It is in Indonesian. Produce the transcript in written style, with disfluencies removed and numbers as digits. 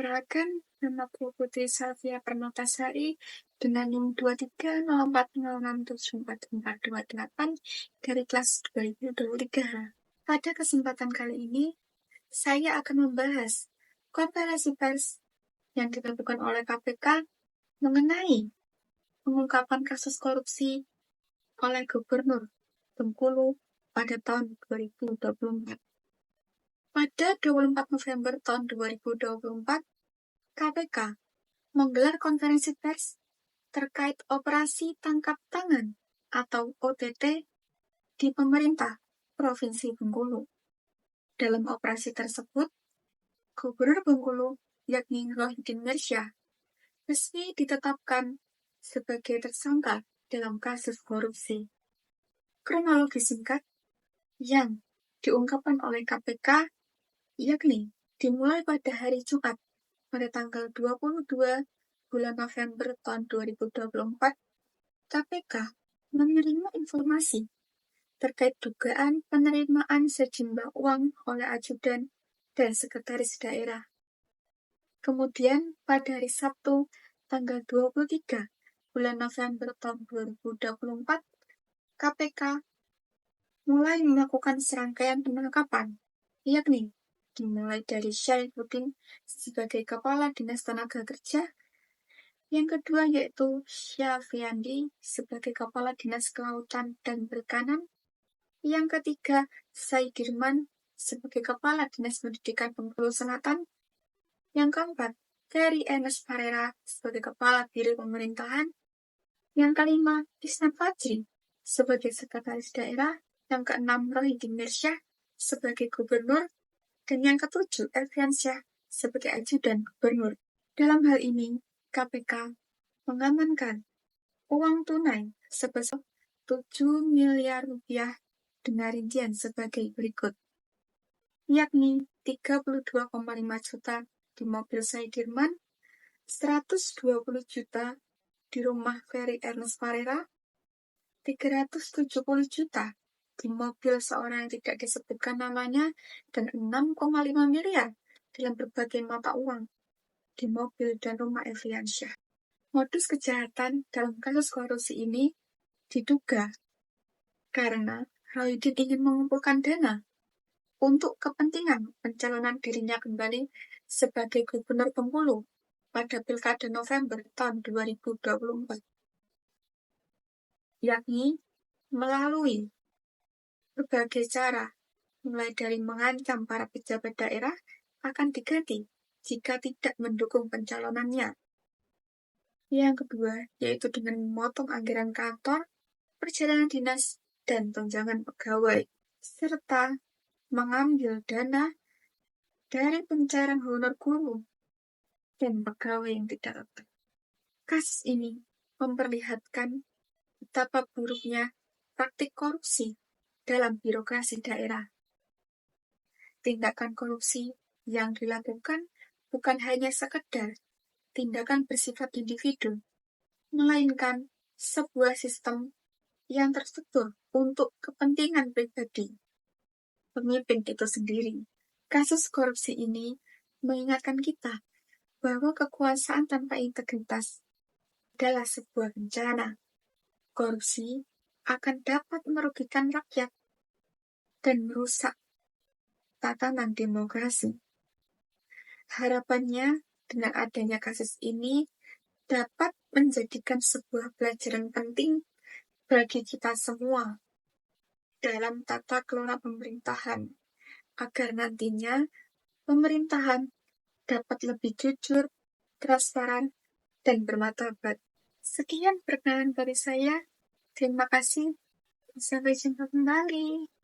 Perkenalkan, namaku Putri Salvia Permatasari dengan NIM 230406744428 dari kelas 2023. Pada kesempatan kali ini, saya akan membahas konferensi pers yang dilakukan oleh KPK mengenai pengungkapan kasus korupsi oleh Gubernur Bengkulu pada tahun 2024. Pada 24 November tahun 2024, KPK menggelar konferensi pers terkait operasi tangkap tangan atau OTT di pemerintah Provinsi Bengkulu. Dalam operasi tersebut, Gubernur Bengkulu yakni Rohidin Mirsyah resmi ditetapkan sebagai tersangka dalam kasus korupsi. Kronologi singkat yang diungkapkan oleh KPK yakni dimulai pada hari Jumat pada tanggal 22 bulan November tahun 2024, KPK menerima informasi terkait dugaan penerimaan sejumlah uang oleh ajudan dan sekretaris daerah. Kemudian pada hari Sabtu tanggal 23 bulan November tahun 2024, KPK mulai melakukan serangkaian penangkapan, yakni dimulai dari Syaifuddin sebagai Kepala Dinas Tenaga Kerja, yang kedua yaitu Syafiandi sebagai Kepala Dinas Kelautan dan Perikanan, yang ketiga Saidirman sebagai Kepala Dinas Pendidikan Bengkulu Selatan, yang keempat Ferry Ernest Parera sebagai Kepala Biro Pemerintahan, yang kelima Isnan Fajri sebagai Sekretaris Daerah, yang keenam Rohidin Mirsyah sebagai Gubernur, dan yang ketujuh Elviansyah sebagai Ajudan Gubernur. Dalam hal ini, KPK mengamankan uang tunai sebesar 7 miliar rupiah dengan rincian sebagai berikut, yakni 32,5 juta di mobil Saidirman, 120 juta di rumah Ferry Ernest Parera, 370 juta di mobil seorang yang tidak disebutkan namanya, dan 6,5 miliar dalam berbagai mata uang di mobil dan rumah Elviansyah. Modus kejahatan dalam kasus korupsi ini diduga karena Rohidin ingin mengumpulkan dana untuk kepentingan pencalonan dirinya kembali sebagai Gubernur Bengkulu pada Pilkada November tahun 2024, yakni melalui berbagai cara, mulai dari mengancam para pejabat daerah akan diganti jika tidak mendukung pencalonannya. Yang kedua, yaitu dengan memotong anggaran kantor, perjalanan dinas, dan tunjangan pegawai, serta mengambil dana dari pencairan honor guru dan pegawai yang tidak tetap. Kasus ini memperlihatkan betapa buruknya praktik korupsi dalam birokrasi daerah. Tindakan korupsi yang dilakukan bukan hanya sekedar tindakan bersifat individu, melainkan sebuah sistem yang terstruktur untuk kepentingan pribadi pemimpin itu sendiri. Kasus korupsi ini mengingatkan kita bahwa kekuasaan tanpa integritas adalah sebuah bencana. Korupsi akan dapat merugikan rakyat dan merusak tatanan demokrasi. Harapannya dengan adanya kasus ini dapat menjadikan sebuah pelajaran penting bagi kita semua dalam tata kelola pemerintahan, agar nantinya pemerintahan dapat lebih jujur, transparan, dan bermartabat. Sekian perkenalan dari saya. Terima kasih. Sampai jumpa kembali.